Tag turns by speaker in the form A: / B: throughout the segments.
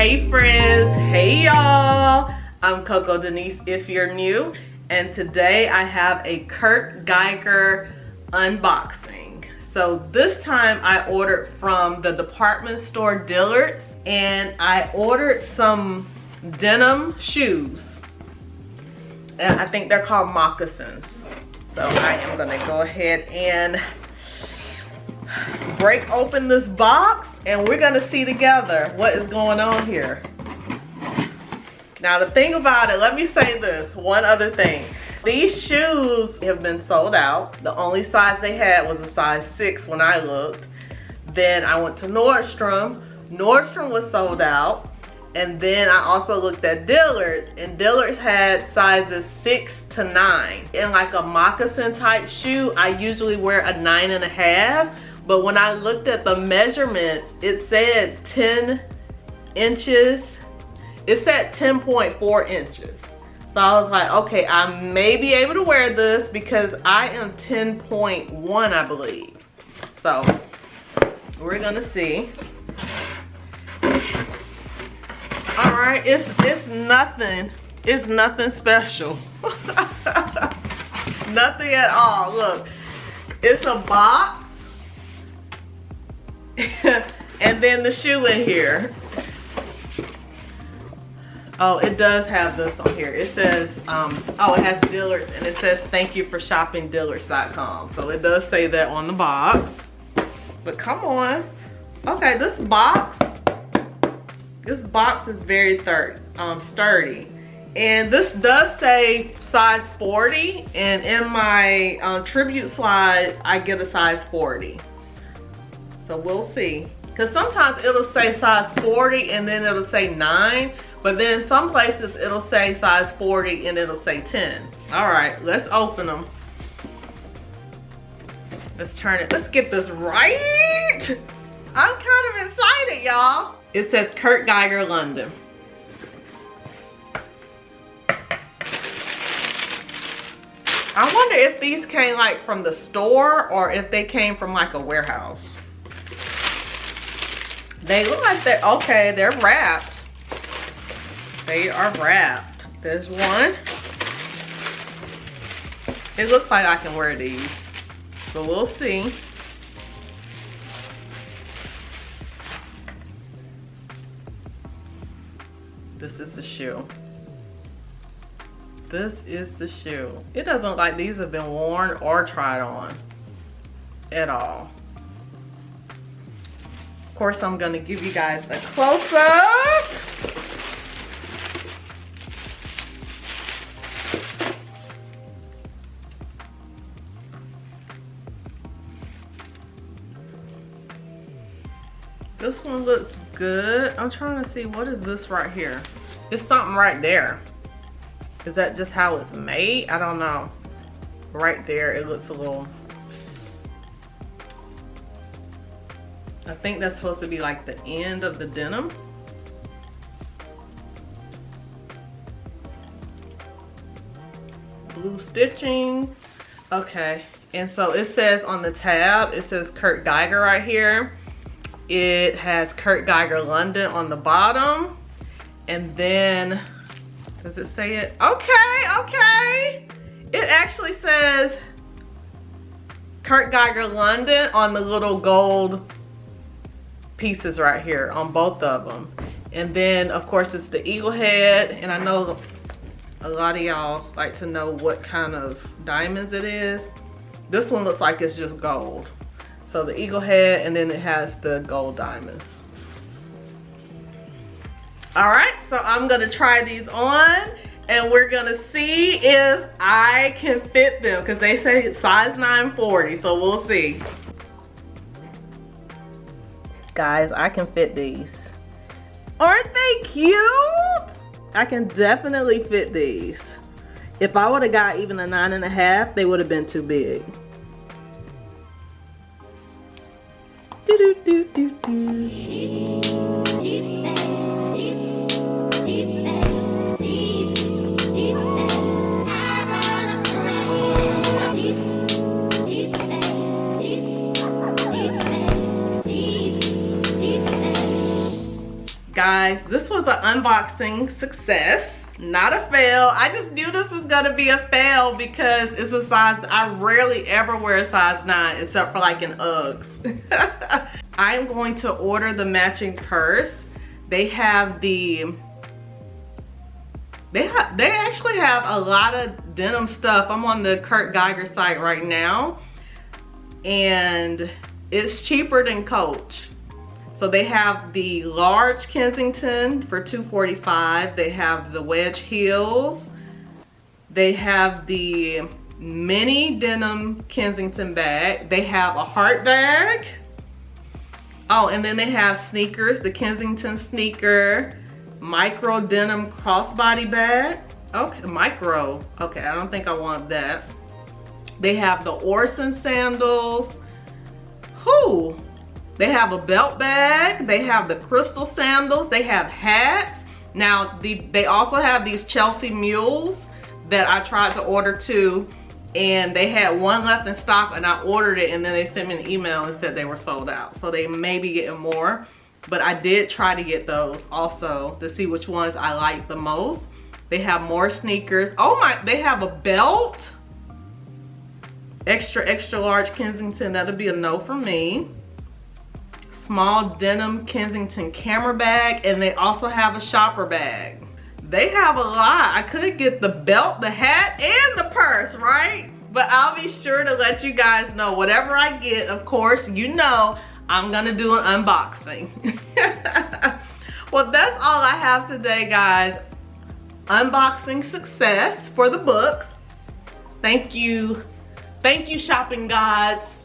A: Hey friends, hey y'all. I'm CoCoDenise if you're new, and today I have a Kurt Geiger unboxing. So this time I ordered from the department store Dillard's, and I ordered some denim shoes, and I think they're called Moccasins. So I am gonna go ahead and break open this box and we're gonna see together what is going on here. Now the thing about it, let me say this, one other thing. These shoes have been sold out. The only size they had was a size 6 when I looked. Then I went to Nordstrom. Nordstrom was sold out. And then I also looked at Dillard's, and Dillard's had sizes 6 to 9. In like a moccasin type shoe, I usually wear a 9.5. But when I looked at the measurements, it said 10 inches. It said 10.4 inches. So I was like, okay, I may be able to wear this because I am 10.1, I believe. So we're gonna see. All right, it's nothing special. Nothing at all. Look, it's a box. And then the shoe in here. Oh, it does have this on here. It says, oh, it has Dillard's, and it says thank you for shopping Dillards.com. So it does say that on the box. But come on. Okay, this box is very sturdy. And this does say size 40, and in my tribute slides, I get a size 40. So we'll see. Because sometimes it'll say size 40 and then it'll say 9. But then some places it'll say size 40 and it'll say 10. All right, let's open them. Let's turn it. Let's get this right. I'm kind of excited, y'all. It says Kurt Geiger, London. I wonder if these came like from the store or if they came from like a warehouse. They look like they're, okay, they're wrapped. They are wrapped. There's one. It looks like I can wear these. So we'll see. This is the shoe. This is the shoe. It doesn't look like these have been worn or tried on at all. Of course, I'm gonna give you guys a close-up. This one looks good. I'm trying to see, what is this right here? It's something right there. Is that just how it's made? I don't know. Right there, it looks a little, I think that's supposed to be like the end of the denim. Blue stitching. Okay, and so it says on the tab, it says Kurt Geiger right here. It has Kurt Geiger London on the bottom. And then, does it say it? Okay. It actually says Kurt Geiger London on the little gold pieces right here on both of them. And then of course it's the eagle head, and I know a lot of y'all like to know what kind of diamonds it is. This one looks like it's just gold. So the eagle head, and then it has the gold diamonds. All right, so I'm gonna try these on and we're gonna see if I can fit them, because they say it's size 940, so we'll see. Guys, I can fit these. Aren't they cute? I can definitely fit these. If I would have got even a 9.5, they would have been too big. Guys, this was an unboxing success. Not a fail. I just knew this was gonna be a fail because it's a size, I rarely ever wear a size 9 except for like in Uggs. I'm going to order the matching purse. They have they actually have a lot of denim stuff. I'm on the Kurt Geiger site right now and it's cheaper than Coach. So they have the large Kensington for $245. They have the wedge heels. They have the mini denim Kensington bag. They have a heart bag. Oh, and then they have sneakers, the Kensington sneaker, micro denim crossbody bag. Okay, micro. Okay, I don't think I want that. They have the Orson sandals. Whew. They have a belt bag. They have the crystal sandals. They have hats. Now, they also have these Chelsea mules that I tried to order too. And they had one left in stock and I ordered it and then they sent me an email and said they were sold out. So they may be getting more. But I did try to get those also to see which ones I like the most. They have more sneakers. Oh my, they have a belt. Extra, extra large Kensington. That'll be a no for me. Small denim Kensington camera bag, and they also have a shopper bag. They have a lot. I could get the belt, the hat, and the purse, right? But I'll be sure to let you guys know whatever I get. Of course, you know I'm gonna do an unboxing. Well, that's all I have today, guys. Unboxing success for the books. Thank you shopping gods.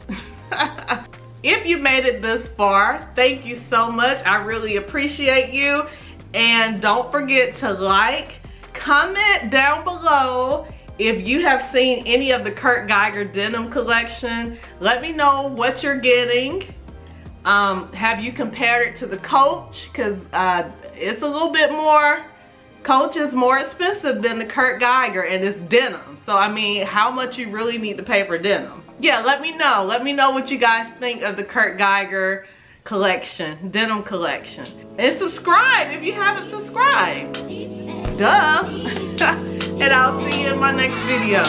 A: If you made it this far, thank you so much. I really appreciate you. And don't forget to like, comment down below if you have seen any of the Kurt Geiger denim collection. Let me know what you're getting. Have you compared it to the Coach? Because it's a little bit more, Coach is more expensive than the Kurt Geiger and it's denim. So I mean, how much you really need to pay for denim? Yeah, let me know. Let me know what you guys think of the Kurt Geiger collection, denim collection. And subscribe if you haven't subscribed. Duh. And I'll see you in my next video.